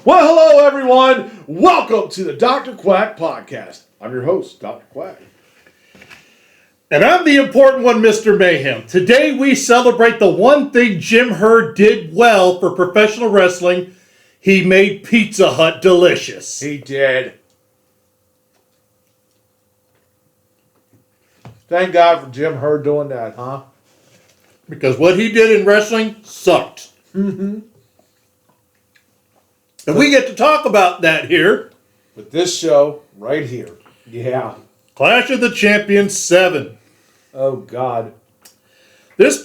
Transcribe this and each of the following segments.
Well, hello, everyone. Welcome to the Dr. Quack Podcast. I'm your host, Dr. Quack. And I'm the important one, Mr. Mayhem. Today we celebrate the one thing Jim Herd did well for professional wrestling. He made Pizza Hut delicious. He did. Thank God for Jim Herd doing that, huh? Because what he did in wrestling sucked. Mm-hmm. And we get to talk about that here. With this show right here. Yeah. Clash of the Champions 7. Oh, God. This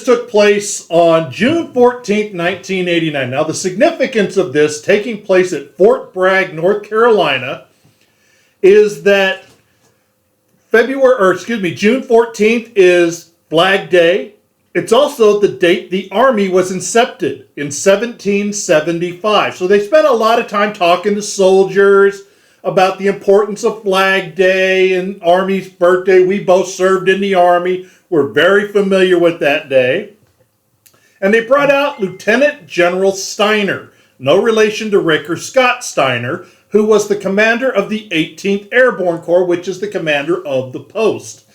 took place on June 14th, 1989. Now, the significance of this taking place at Fort Bragg, North Carolina, is that June 14th is Flag Day. It's also the date the Army was incepted in 1775. So they spent a lot of time talking to soldiers about the importance of Flag Day and Army's birthday. We both served in the Army. We're very familiar with that day. And they brought out Lieutenant General Steiner, no relation to Rick or Scott Steiner, who was the commander of the 18th Airborne Corps, which is the commander of the post.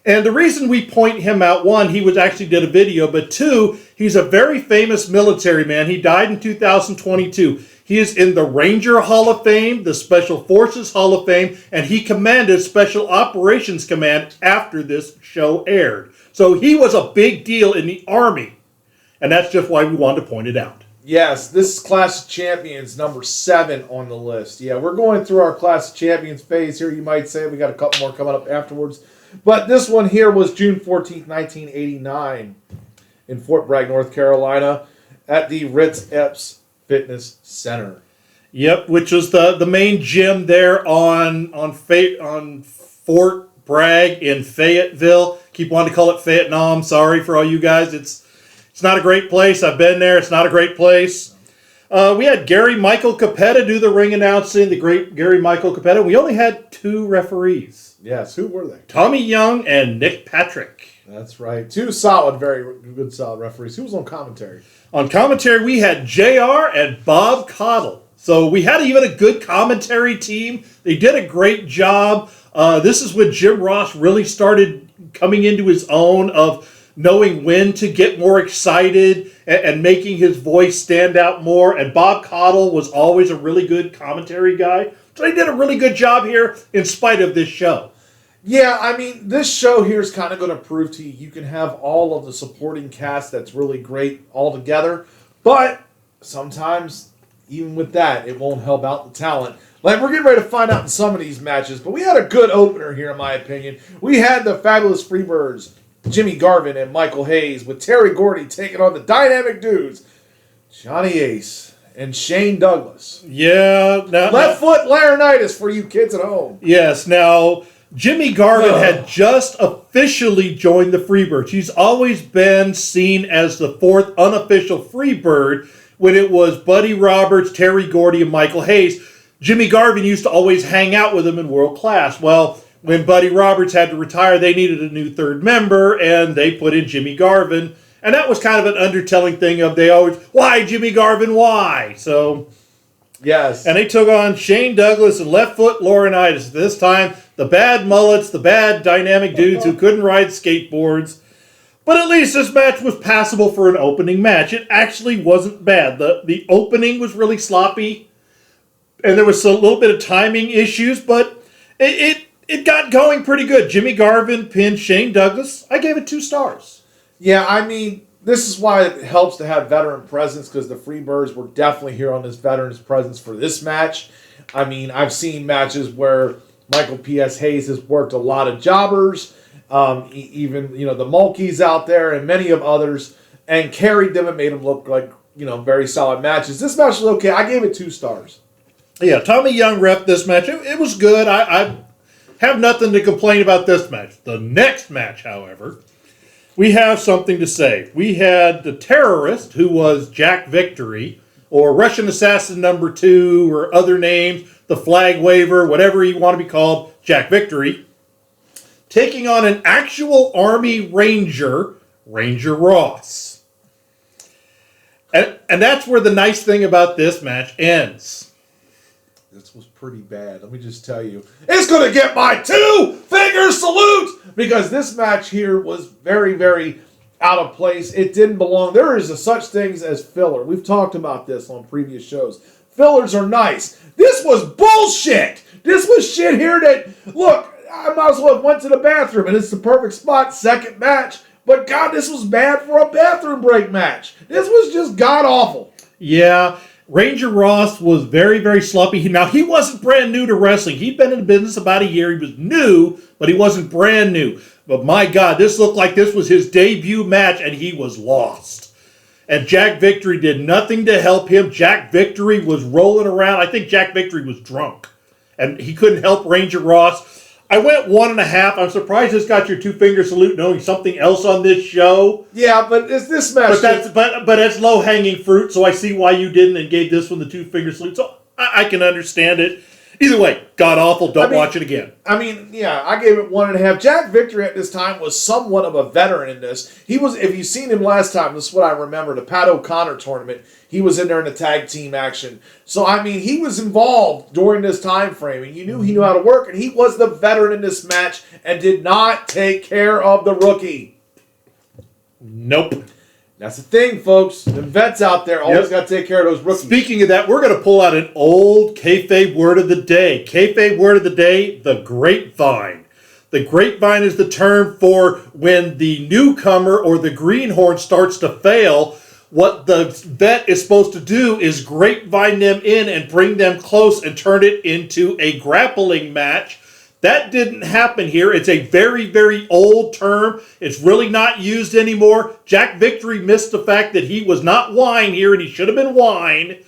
And the reason we point him out, one, he actually did a video, but two, he's a very famous military man. He died in 2022. He is in the Ranger Hall of Fame, the Special Forces Hall of Fame, and he commanded Special Operations Command after this show aired. So he was a big deal in the Army, and that's just why we wanted to point it out. Yes, this is Clash of Champions number 7 on the list. Yeah, we're going through our Clash of Champions phase here, you might say. We got a couple more coming up afterwards. But this one here was June 14th, 1989 in Fort Bragg, North Carolina at the Ritz-Epps Fitness Center. Yep, which was the main gym there on Fort Bragg in Fayetteville. Keep wanting to call it Vietnam. Sorry for all you guys. It's not a great place. I've been there. It's not a great place. We had Gary Michael Capetta do the ring announcing, the great Gary Michael Capetta. We only had 2 referees. Yes, who were they? Tommy Young and Nick Patrick. That's right. 2 solid, very good, solid referees. Who was on commentary? On commentary, we had JR and Bob Caudle. So we had even a good commentary team. They did a great job. This is when Jim Ross really started coming into his own of knowing when to get more excited and making his voice stand out more. And Bob Caudle was always a really good commentary guy. So they did a really good job here in spite of this show. Yeah, I mean, this show here is kind of going to prove to you can have all of the supporting cast that's really great all together. But sometimes, even with that, it won't help out the talent. Like, we're getting ready to find out in some of these matches. But we had a good opener here, in my opinion. We had the Fabulous Freebirds, Jimmy Garvin and Michael Hayes, with Terry Gordy taking on the Dynamic Dudes, Johnny Ace and Shane Douglas. Yeah. Left foot laryngitis for you kids at home. Yes. Now, Jimmy Garvin had just officially joined the Freebirds. He's always been seen as the 4th unofficial Freebird when it was Buddy Roberts, Terry Gordy, and Michael Hayes. Jimmy Garvin used to always hang out with them in World Class. Well, when Buddy Roberts had to retire, they needed a new 3rd member, and they put in Jimmy Garvin. And that was kind of an undertelling thing of they always, why Jimmy Garvin, why? So, yes. And they took on Shane Douglas and Left Foot Laurinaitis. This time, the bad mullets, the bad dynamic dudes who couldn't ride skateboards. But at least this match was passable for an opening match. It actually wasn't bad. The opening was really sloppy, and there was a little bit of timing issues, but it got going pretty good. Jimmy Garvin pinned Shane Douglas. I gave it 2 stars. Yeah, I mean, this is why it helps to have veteran presence, because the Freebirds were definitely here on this veteran's presence for this match. I mean, I've seen matches where Michael P.S. Hayes has worked a lot of jobbers, even, the Mulkeys out there and many of others, and carried them and made them look like, very solid matches. This match was okay. I gave it 2 stars. Yeah, Tommy Young ref this match. It was good. I have nothing to complain about this match. The next match, however, we have something to say. We had the terrorist, who was Jack Victory, or Russian Assassin number 2, or other names, the Flag Waver, whatever you want to be called, Jack Victory, taking on an actual Army Ranger, Ranger Ross. And that's where the nice thing about this match ends. This was pretty bad. Let me just tell you. It's going to get my 2-finger salute because this match here was very, very out of place. It didn't belong. There is a such things as filler. We've talked about this on previous shows. Fillers are nice. This was bullshit. This was shit here that, look, I might as well have went to the bathroom and it's the perfect spot, second match. But God, this was bad for a bathroom break match. This was just god awful. Yeah, Ranger Ross was very, very sloppy. Now, he wasn't brand new to wrestling. He'd been in the business about a year. He was new, but he wasn't brand new. But my God, this looked like this was his debut match, and he was lost. And Jack Victory did nothing to help him. Jack Victory was rolling around. I think Jack Victory was drunk, and he couldn't help Ranger Ross. I went 1.5. I'm surprised this got your 2-finger salute knowing something else on this show. Yeah, but it's this match. But that's low-hanging fruit, so I see why you didn't and gave this one the 2-finger salute. So I can understand it. Either way, god awful. Don't watch it again. I mean, yeah, I gave it 1.5. Jack Victory at this time was somewhat of a veteran in this. He was, if you've seen him last time, this is what I remember, the Pat O'Connor tournament. He was in there in the tag team action. So, I mean, he was involved during this time frame, and you knew he knew how to work, and he was the veteran in this match and did not take care of the rookie. Nope. That's the thing, folks. The vets out there always got to take care of those rookies. Speaking of that, we're going to pull out an old kayfabe word of the day. Kayfabe word of the day, the grapevine. The grapevine is the term for when the newcomer or the greenhorn starts to fail. What the vet is supposed to do is grapevine them in and bring them close and turn it into a grappling match. That didn't happen here. It's a very, very old term. It's really not used anymore. Jack Victory missed the fact that he was not wine here, and he should have been wine.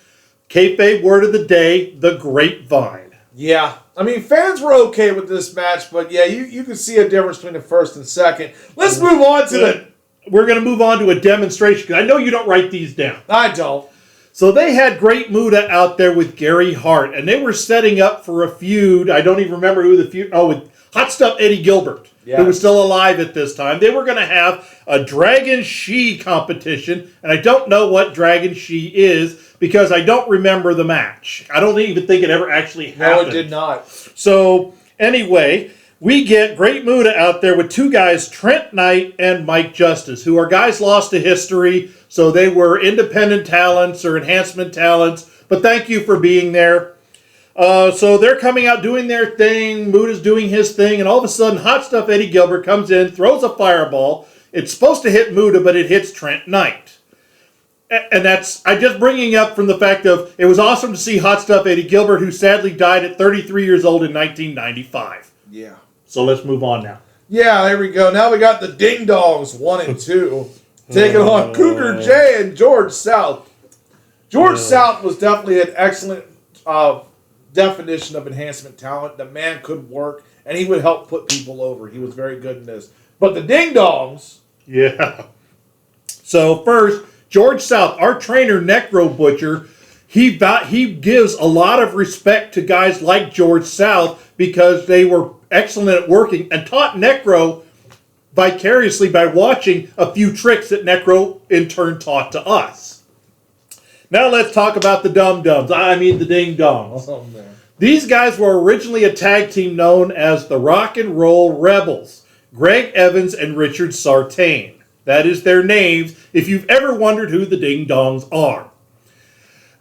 Kayfabe word of the day, the grapevine. Yeah. I mean, fans were okay with this match, but yeah, you can see a difference between the first and second. Let's move on to We're going to move on to a demonstration, because I know you don't write these down. I don't. So they had Great Muta out there with Gary Hart, and they were setting up for a feud. I don't even remember who the feud... Oh, with Hot Stuff Eddie Gilbert, who was still alive at this time. They were going to have a Dragon She competition, and I don't know what Dragon She is, because I don't remember the match. I don't even think it ever actually happened. No, it did not. So, anyway... We get Great Muta out there with two guys, Trent Knight and Mike Justice, who are guys lost to history, so they were independent talents or enhancement talents, but thank you for being there. So they're coming out doing their thing, Muta's doing his thing, and all of a sudden Hot Stuff Eddie Gilbert comes in, throws a fireball. It's supposed to hit Muta, but it hits Trent Knight. And I'm just bringing up from the fact of, it was awesome to see Hot Stuff Eddie Gilbert, who sadly died at 33 years old in 1995. Yeah. So let's move on now. Yeah, there we go. Now we got the Ding Dongs 1 and 2 taking on Cougar J and George South. George South was definitely an excellent definition of enhancement talent. The man could work, and he would help put people over. He was very good in this. But the Ding Dongs... Yeah. So first, George South, our trainer, Necro Butcher, he gives a lot of respect to guys like George South because they were excellent at working and taught Necro vicariously by watching a few tricks that Necro in turn taught to us. Now let's talk about the Dum-Dums. I mean the Ding Dongs. Oh, man. These guys were originally a tag team known as the Rock and Roll Rebels. Greg Evans and Richard Sartain. That is their names if you've ever wondered who the Ding Dongs are.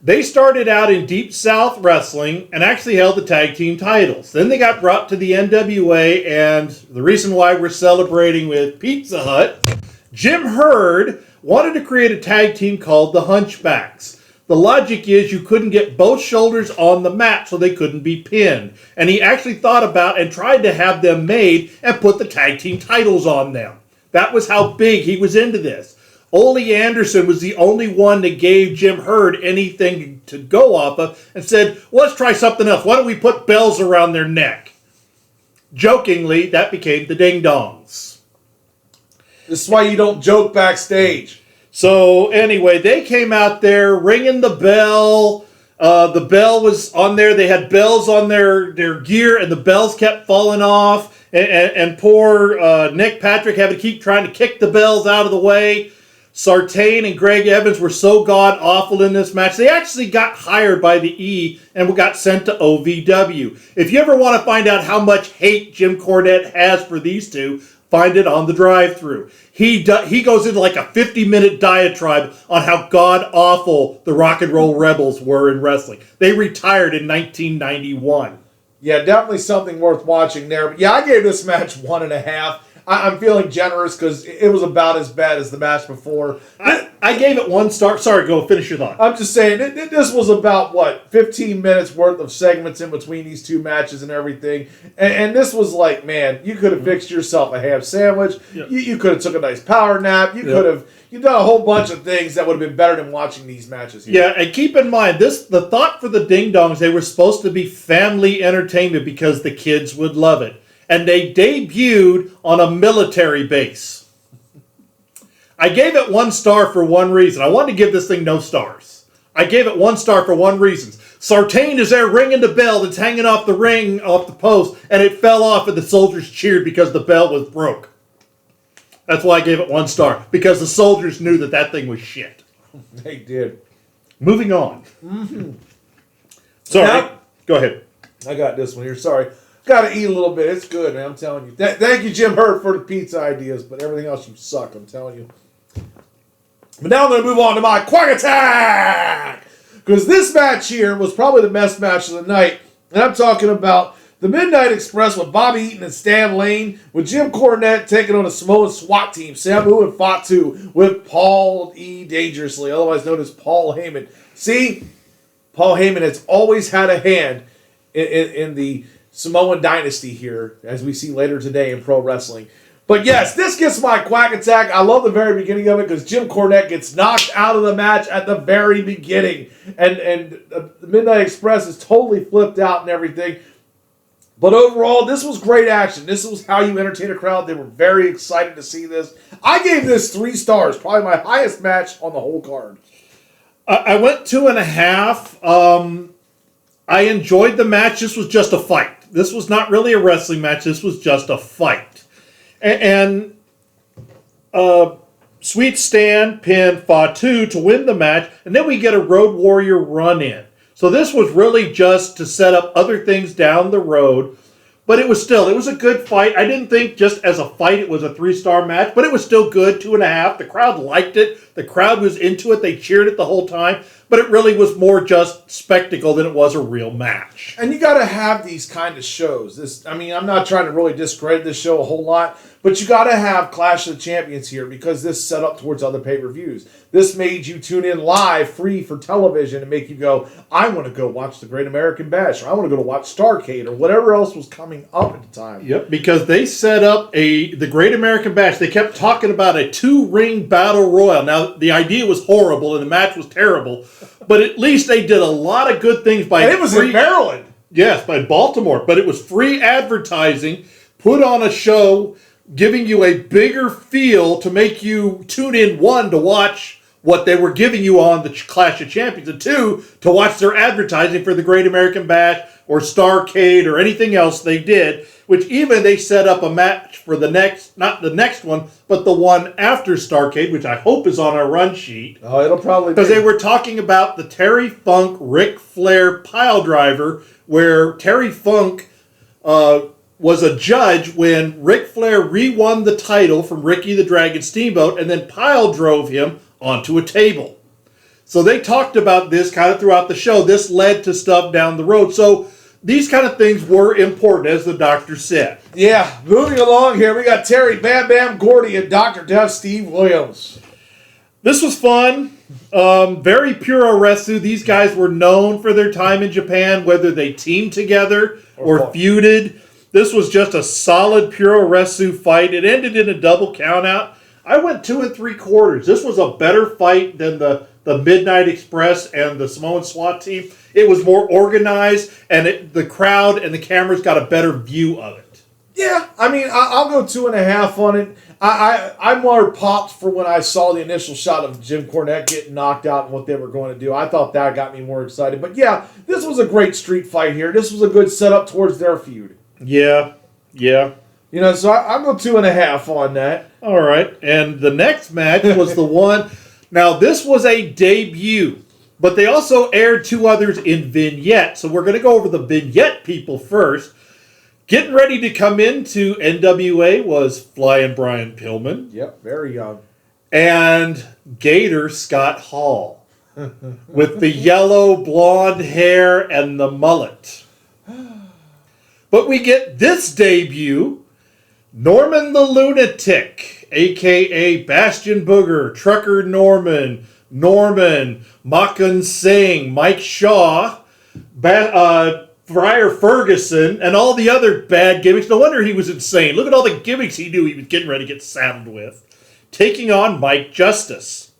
They started out in Deep South Wrestling and actually held the tag team titles. Then they got brought to the NWA, and the reason why we're celebrating with Pizza Hut, Jim Herd wanted to create a tag team called the Hunchbacks. The logic is you couldn't get both shoulders on the mat, so they couldn't be pinned. And he actually thought about and tried to have them made and put the tag team titles on them. That was how big he was into this. Ole Anderson was the only one that gave Jim Herd anything to go off of and said, well, let's try something else. Why don't we put bells around their neck? Jokingly, that became the Ding Dongs. This is why you don't joke backstage. So anyway, they came out there ringing the bell. The bell was on there. They had bells on their gear, and the bells kept falling off. And poor Nick Patrick had to keep trying to kick the bells out of the way. Sartain and Greg Evans were so god-awful in this match, they actually got hired by the E and got sent to OVW. If you ever want to find out how much hate Jim Cornette has for these two, find it on the drive-thru. He goes into like a 50-minute diatribe on how god-awful the Rock and Roll Rebels were in wrestling. They retired in 1991. Yeah, definitely something worth watching there. But yeah, I gave this match 1.5. I'm feeling generous because it was about as bad as the match before. I gave it 1 star. Sorry, go finish your thought. I'm just saying, this was about, 15 minutes worth of segments in between these two matches and everything. And this was like, man, you could have fixed yourself a ham sandwich. Yep. You could have took a nice power nap. You could have done a whole bunch of things that would have been better than watching these matches here. Yeah, and keep in mind, the thought for the Ding Dongs, they were supposed to be family entertainment because the kids would love it. And they debuted on a military base. I gave it 1 star for one reason. I wanted to give this thing no stars. I gave it 1 star for one reason. Sartain is there ringing the bell that's hanging off the ring, off the post, and it fell off and the soldiers cheered because the bell was broke. That's why I gave it 1 star, because the soldiers knew that thing was shit. They did. Moving on. Sorry. Now, go ahead. I got this one here. Sorry. Got to eat a little bit. It's good, man. I'm telling you. Thank you, Jim Hurt, for the pizza ideas, but everything else you suck, I'm telling you. But now I'm going to move on to my Quack Attack! Because this match here was probably the best match of the night. And I'm talking about the Midnight Express with Bobby Eaton and Stan Lane, with Jim Cornette taking on a Samoan SWAT team, Samu and Fatu, with Paul E. Dangerously, otherwise known as Paul Heyman. See, Paul Heyman has always had a hand in the Samoan dynasty here, as we see later today in pro wrestling. But yes, this gets my Quack Attack. I love the very beginning of it because Jim Cornette gets knocked out of the match at the very beginning. And the Midnight Express is totally flipped out and everything. But overall, this was great action. This was how you entertain a crowd. They were very excited to see this. I gave this 3 stars, probably my highest match on the whole card. I went 2.5. I enjoyed the match. This was just a fight. This was not really a wrestling match. This was just a fight. And Sweet Stan pinned Fatu to win the match. And then we get a Road Warrior run-in. So this was really just to set up other things down the road. But it was a good fight. I didn't think just as a fight it was a 3-star match. But it was still good, 2.5. The crowd liked it. The crowd was into it. They cheered it the whole time. But it really was more just spectacle than it was a real match. And you got to have these kind of shows. I'm not trying to really discredit this show a whole lot, but you got to have Clash of the Champions here because this set up towards other pay-per-views. This made you tune in live, free for television, and make you go, I want to go watch the Great American Bash, or I want to go to watch Starrcade, or whatever else was coming up at the time. Yep, because they set up the Great American Bash. They kept talking about a 2-ring battle royal. Now, the idea was horrible, and the match was terrible, but at least they did a lot of good things by... And it was in Maryland. Yes, by Baltimore, but it was free advertising, put on a show, giving you a bigger feel to make you tune in, 1, to watch what they were giving you on the Clash of Champions, and 2, to watch their advertising for the Great American Bash or Starrcade or anything else they did, which even they set up a match for the next, not the next one, but the one after Starrcade, which I hope is on our run sheet. Oh, it'll probably be. Because they were talking about the Terry Funk, Ric Flair pile driver, where Terry Funk was a judge when Ric Flair re-won the title from Ricky the Dragon Steamboat and then pile drove him onto a table. So they talked about this kind of throughout the show. This led to stuff down the road. So these kind of things were important, as the doctor said. Yeah, moving along here, we got Terry Bam Bam Gordy and Dr. Death Steve Williams. This was fun. Very pure wrestling. These guys were known for their time in Japan, whether they teamed together or feuded. This was just a solid pure wrestling fight. It ended in a double countout. I went 2 3/4. This was a better fight than the Midnight Express and the Samoan SWAT team. It was more organized, and the crowd and the cameras got a better view of it. Yeah, I'll go 2.5 on it. I'm more popped for when I saw the initial shot of Jim Cornette getting knocked out and what they were going to do. I thought that got me more excited. But yeah, this was a great street fight here. This was a good setup towards their feud. Yeah. So I'll go 2.5 on that. All right. And the next match was the one. Now, this was a debut, but they also aired 2 others in vignette. So we're going to go over the vignette people first. Getting ready to come into NWA was Flying Brian Pillman. Yep, very young. And Gator Scott Hall with the yellow blonde hair and the mullet. But we get this debut, Norman the Lunatic, a.k.a. Bastion Booger, Trucker Norman, Makan Singh, Mike Shaw, Friar Ferguson, and all the other bad gimmicks. No wonder he was insane. Look at all the gimmicks he knew he was getting ready to get saddled with. Taking on Mike Justice.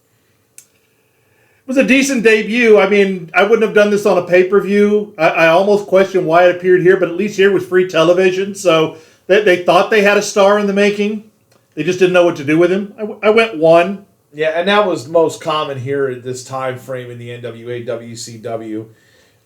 It was a decent debut. I mean, I wouldn't have done this on a pay-per-view. I almost question why it appeared here, but at least here was free television, so they thought they had a star in the making. They just didn't know what to do with him. I went 1. Yeah, and that was most common here at this time frame in the NWA WCW.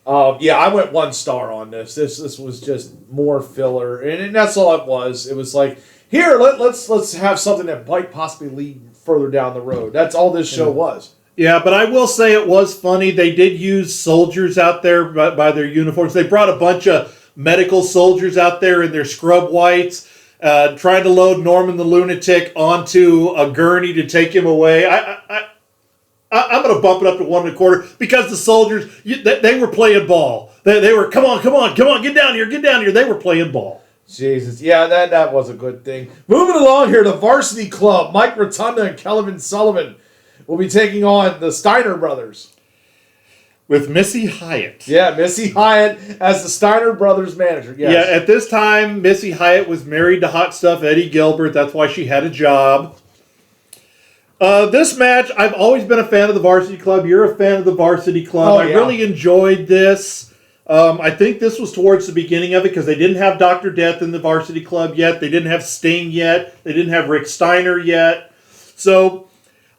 I went 1 star on this. This was just more filler, and that's all it was. It was like, here, let's have something that might possibly lead further down the road. That's all this show was. Yeah, but I will say it was funny. They did use soldiers out there by their uniforms. They brought a bunch of medical soldiers out there in their scrub whites, trying to load Norman the Lunatic onto a gurney to take him away. I'm going to bump it up to 1.25 because the soldiers, they were playing ball. They were, come on, get down here. They were playing ball. Jesus. Yeah, that was a good thing. Moving along here, the Varsity Club, Mike Rotunda and Kelvin Sullivan will be taking on the Steiner brothers. With Missy Hyatt. Yeah, Missy Hyatt as the Steiner brothers manager. Yes. Yeah, at this time, Missy Hyatt was married to Hot Stuff Eddie Gilbert. That's why she had a job. This match, I've always been a fan of the Varsity Club. You're a fan of the Varsity Club. Oh, I really enjoyed this. I think this was towards the beginning of it because they didn't have Dr. Death in the Varsity Club yet. They didn't have Sting yet. They didn't have Rick Steiner yet. So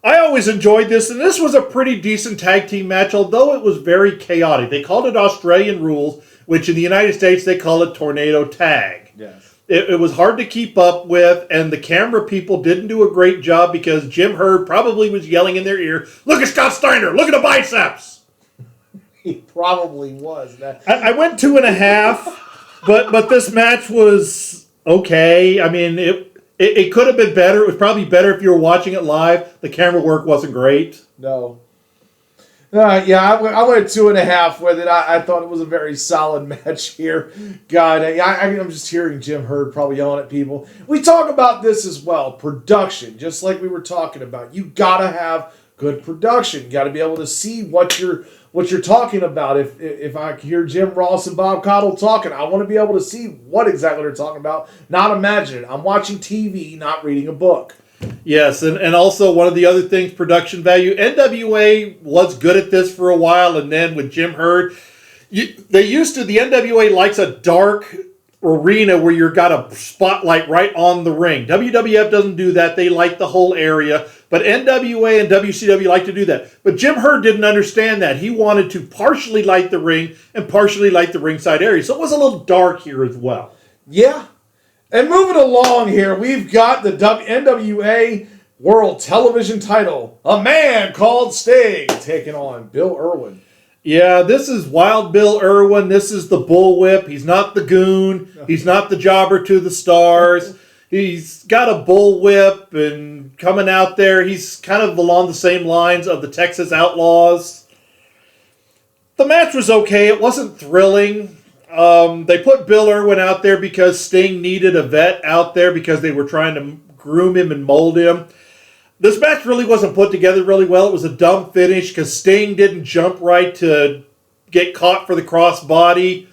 I always enjoyed this, and this was a pretty decent tag team match, although it was very chaotic. They called it Australian Rules, which in the United States they call it Tornado Tag. Yes. It was hard to keep up with, and the camera people didn't do a great job because Jim Herd probably was yelling in their ear, "Look at Scott Steiner! Look at the biceps!" He probably was. I went 2.5, but this match was okay. I mean, it could have been better. It was probably better if you were watching it live. The camera work wasn't great. No. I went 2.5 with it. I thought it was a very solid match here. God, I'm just hearing Jim Herd probably yelling at people. We talk about this as well. Production, just like we were talking about. You got to have good production. You got to be able to see what you're talking about. If I hear Jim Ross and Bob Caudle talking, I want to be able to see what exactly they're talking about, not imagine it. I'm watching TV, not reading a book. Yes, and also one of the other things, production value. NWA was good at this for a while, and then with Jim Herd, the NWA likes a dark arena where you've got a spotlight right on the ring. WWF doesn't do that. They light the whole area, but NWA and WCW like to do that. But Jim Herd didn't understand that. He wanted to partially light the ring and partially light the ringside area, so it was a little dark here as well. Yeah. And moving along here, we've got the NWA World Television title. A man called Sting taking on Bill Irwin. Yeah, this is Wild Bill Irwin. This is the bullwhip. He's not the goon. He's not the jobber to the stars. He's got a bullwhip and coming out there. He's kind of along the same lines of the Texas Outlaws. The match was okay. It wasn't thrilling. They put Bill Irwin out there because Sting needed a vet out there because they were trying to groom him and mold him. This match really wasn't put together really well. It was a dumb finish because Sting didn't jump right to get caught for the crossbody.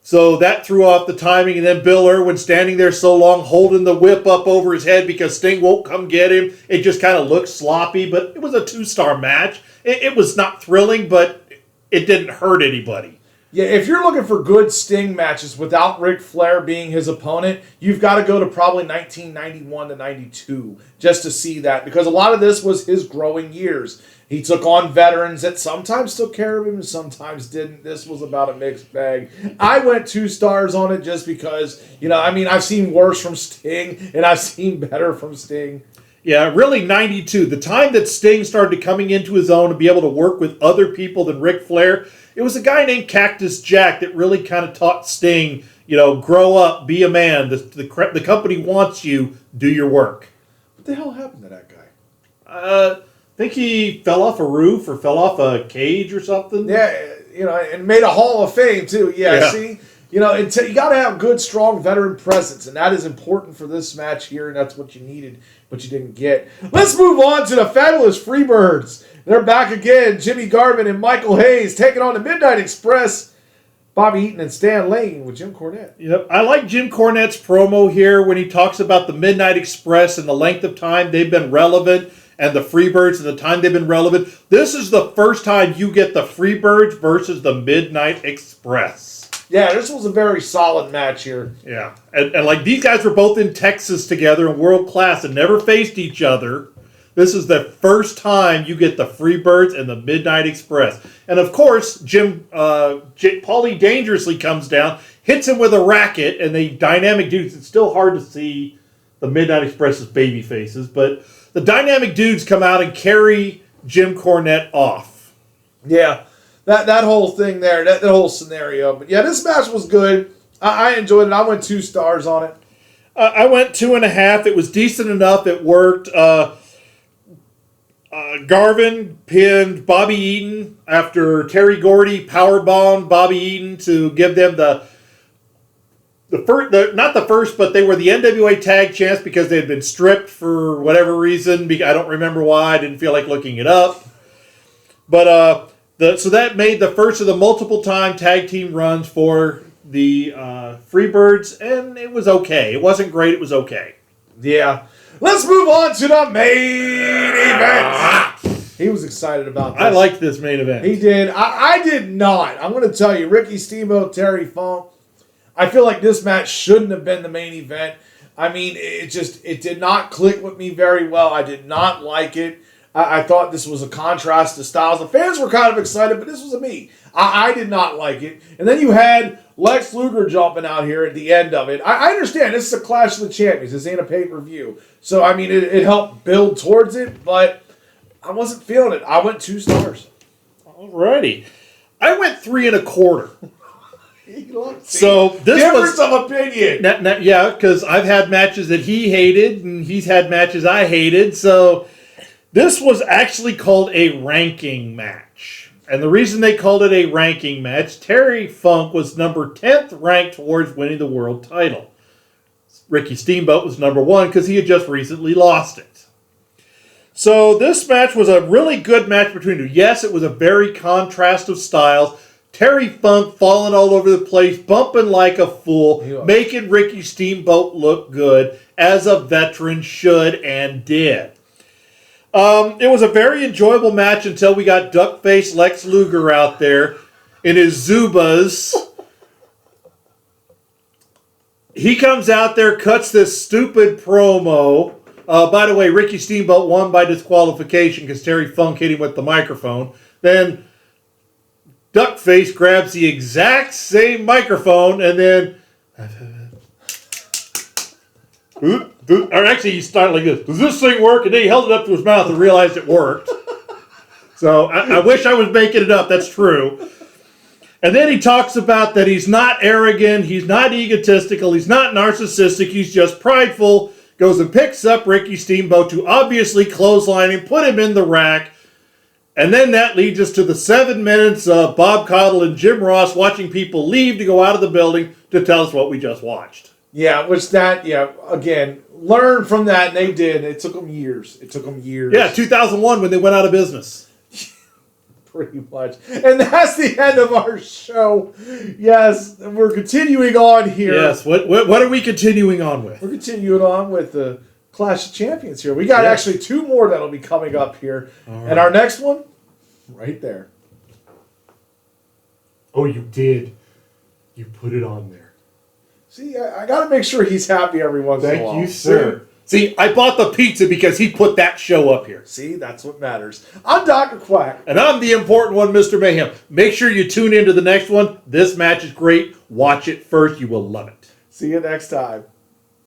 So that threw off the timing. And then Bill Irwin standing there so long holding the whip up over his head because Sting won't come get him. It just kind of looked sloppy, but it was a 2-star match. It was not thrilling, but it didn't hurt anybody. Yeah, if you're looking for good Sting matches without Ric Flair being his opponent, you've got to go to probably 1991 to 92 just to see that, because a lot of this was his growing years. He took on veterans that sometimes took care of him and sometimes didn't. This was about a mixed bag. I went 2 stars on it just because, I've seen worse from Sting and I've seen better from Sting. Yeah, really 92. The time that Sting started coming into his own and be able to work with other people than Ric Flair, it was a guy named Cactus Jack that really kind of taught Sting, grow up, be a man. The company wants you, do your work. What the hell happened to that guy? I think he fell off a roof or fell off a cage or something. Yeah, and made a Hall of Fame too. Yeah. See? You got to have good, strong veteran presence, and that is important for this match here, and that's what you needed, but you didn't get. Let's move on to the fabulous Freebirds. They're back again. Jimmy Garvin and Michael Hayes taking on the Midnight Express. Bobby Eaton and Stan Lane with Jim Cornette. Yep, I like Jim Cornette's promo here when he talks about the Midnight Express and the length of time they've been relevant, and the Freebirds and the time they've been relevant. This is the first time you get the Freebirds versus the Midnight Express. Yeah, this was a very solid match here. Yeah, and like these guys were both in Texas together in world class and never faced each other. This is the first time you get the Freebirds and the Midnight Express. And of course, Paulie Dangerously comes down, hits him with a racket, and they dynamic dudes. It's still hard to see the Midnight Express's baby faces, but the dynamic dudes come out and carry Jim Cornette off. Yeah. That whole thing there, that whole scenario. But yeah, this match was good. I enjoyed it. I went 2 stars on it. I went 2.5. It was decent enough. It worked. Garvin pinned Bobby Eaton after Terry Gordy powerbombed Bobby Eaton to give them the not the first, but they were the NWA Tag Champs because they had been stripped for whatever reason. I don't remember why. I didn't feel like looking it up. But so that made the first of the multiple-time tag team runs for the Freebirds, and it was okay. It wasn't great. It was okay. Yeah. Let's move on to the main event. He was excited about this. I liked this main event. He did. I did not. I'm going to tell you, Ricky Steamboat, Terry Funk, I feel like this match shouldn't have been the main event. I mean, it did not click with me very well. I did not like it. I thought this was a contrast to styles. The fans were kind of excited, but this was me. I did not like it. And then you had Lex Luger jumping out here at the end of it. I understand this is a Clash of the Champions. This ain't a pay-per-view. So, I mean, it helped build towards it, but I wasn't feeling it. I went 2 stars. Alrighty. I went 3.25. So this difference of opinion. Yeah, because I've had matches that he hated, and he's had matches I hated, so... This was actually called a ranking match. And the reason they called it a ranking match, Terry Funk was number 10th ranked towards winning the world title. Ricky Steamboat was number 1 because he had just recently lost it. So this match was a really good match between them. Yes, it was a very contrast of styles. Terry Funk falling all over the place, bumping like a fool, making Ricky Steamboat look good, as a veteran should and did. It was a very enjoyable match until we got Duckface Lex Luger out there in his Zubas. He comes out there, cuts this stupid promo. By the way, Ricky Steamboat won by disqualification because Terry Funk hit him with the microphone. Then Duckface grabs the exact same microphone and then... Or actually, he started like this. Does this thing work? And then he held it up to his mouth and realized it worked. So I wish I was making it up. That's true. And then he talks about that he's not arrogant, he's not egotistical, he's not narcissistic, he's just prideful. Goes and picks up Ricky Steamboat to obviously clothesline him, put him in the rack. And then that leads us to the 7 minutes of Bob Caudle and Jim Ross watching people leave to go out of the building to tell us what we just watched. Yeah, again, learn from that, and they did. It took them years. Yeah, 2001 when they went out of business. Pretty much. And that's the end of our show. Yes, we're continuing on here. Yes, what are we continuing on with? We're continuing on with the Clash of Champions here. We got actually 2 more that'll be coming up here. Right. And our next one, right there. Oh, you did. You put it on there. See, I got to make sure he's happy every once in a while. Thank you, sir. See, I bought the pizza because he put that show up here. See, that's what matters. I'm Dr. Quack. And I'm the important one, Mr. Mayhem. Make sure you tune into the next one. This match is great. Watch it first. You will love it. See you next time.